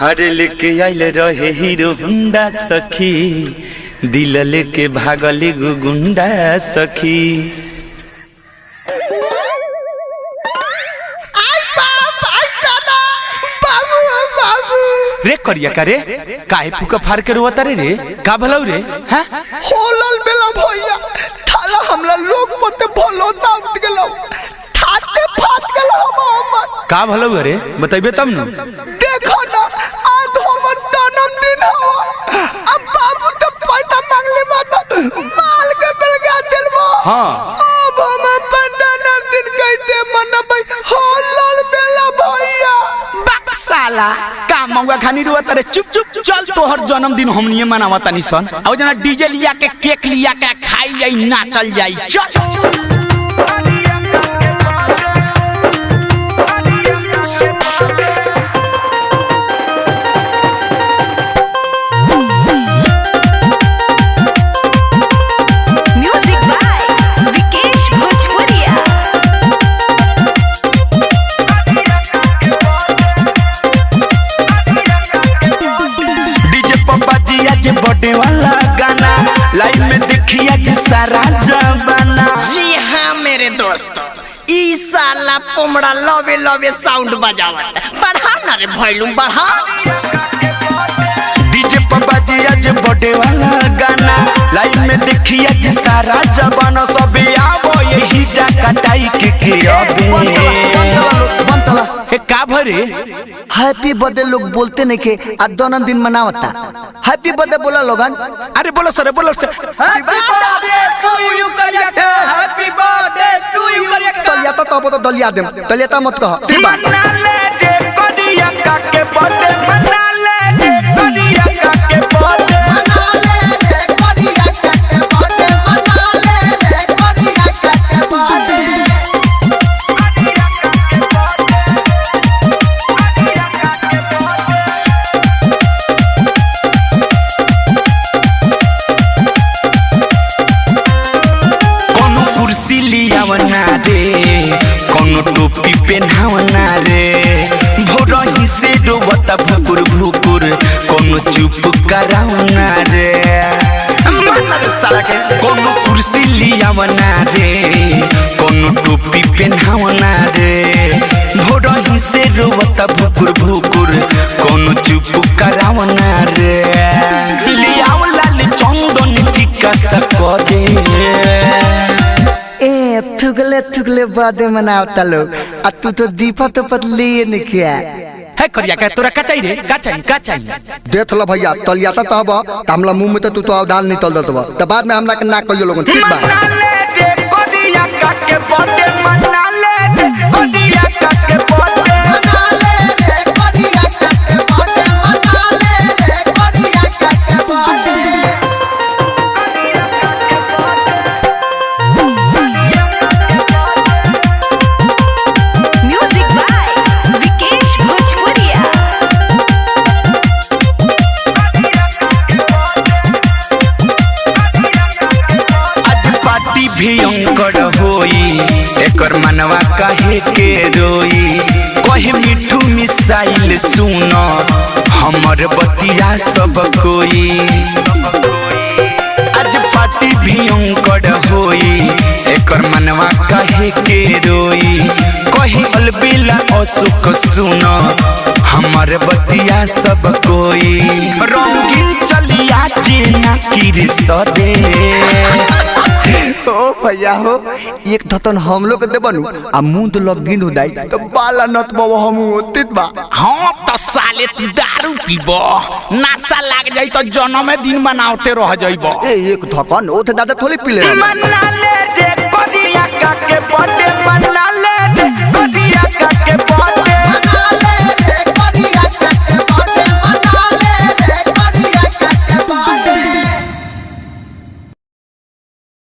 हरे लेके आइल रहे हीरो हुंडा सखी, दिल लेके भागल गुंडा सखी। रे करिया का रे काहे फुका फार के रोता रे का भलौ रे हैं होलल बेला भैया थाला हमला लोग मते भलो दाउट गेलो ठाटे फाट गेलो हम का भलौ रे बताइबे तब न। देखो ना आज हमर जन्मदिन हो अब बाबू तो पैसा मांगले मत माल के बेलगा देलबो। हां अब हम अपन जन्मदिन कैसे मनाबै होलल बेला भैया। साला का मौगा खानी रोता रे चुप चुप चल तोहर जन्मदिन हमनिए मनावता नी सन और जना डीजे लिया के केक लिया के खाई जाई नाचल जाई चल। बर्थडे वाला गाना लाइव में देखिया जे सारा जमाना। जी हाँ मेरे दोस्तों ई साला पोमड़ा लवे लवे साउंड बजावत बढ़ा ना रे भैलू बढ़ा। डीजे पर बजिया जे बर्थडे वाला गाना लाइव में देखिया जे सारा जमाना सब आवो यही जा कटाई के हे का भरे हैप्पी बर्थडे लोग बोलते नहीं के आज जन्मदिन मनावता हैप्पी बर्थडे बोला लोगन। अरे बोलो सर बोलो सर हैप्पी बर्थडे टू यू करिया हैप्पी बर्थडे टू यू करिया दलिया तो दलिया देम दलिया मत कह मना ले दे करिया का के बर्थडे मना ले दे करिया का के बर्थडे मना ले रे करिया का के बर्थडे मना ले रे करिया का के बर्थडे। लियावना रे कोनो टोपी पहनावना रे भोरही से डोबता भुकुर भुकुर कोनो चुप करावना रे साला के कोनो कुर्सी लियावना रे कोनो टोपी पहनावना रे भोरही से डोबता भुकुर भुकुर कोनो चुप करावना रे लियाव लाल चंदन टिक्का सको दे थुगले बर्थडे मनावता लोग आ तू तो दीपा तो पतली नहीं किया है करिया का तोरा का चाहिए रे का चाहिए देख लो भैया तलिया तो हबो हमला मुंह में तो तू दाल निकल दतबो त बाद में हमला के ना कहियो लोगन ठीक बा। मना ले दे करिया का के बर्थडे मना ले दे करिया का के बर्थडे मना ले रे करिया का के बर्थडे मना ले रे करिया का के बर्थडे। भयंकर होई एकर मनवा काहे के रोई कहे मिठू मिसाइल सुनो हमर बतिया सब कोई आज पार्टी भयंकर होई एकर मनवा काहे के रोई कहे अलबेला अशोक सुनो हमर बतिया सब कोई रंगीन चलिया जेना किर सदे। ओ भैया हो एक धतन हम लोग दे बनू आ मुंह लगिन उदाई तो बाला नत बाबू हम होतित बा। हाँ तो साले तू दारू पीबो नशा लाग जाई तो जन्मदिन मनावते रह जाइबो। ए एक धकन ओथे दादा थोड़ी पीले मना ले दे करिया का के बर्थडे मना ले दे करिया का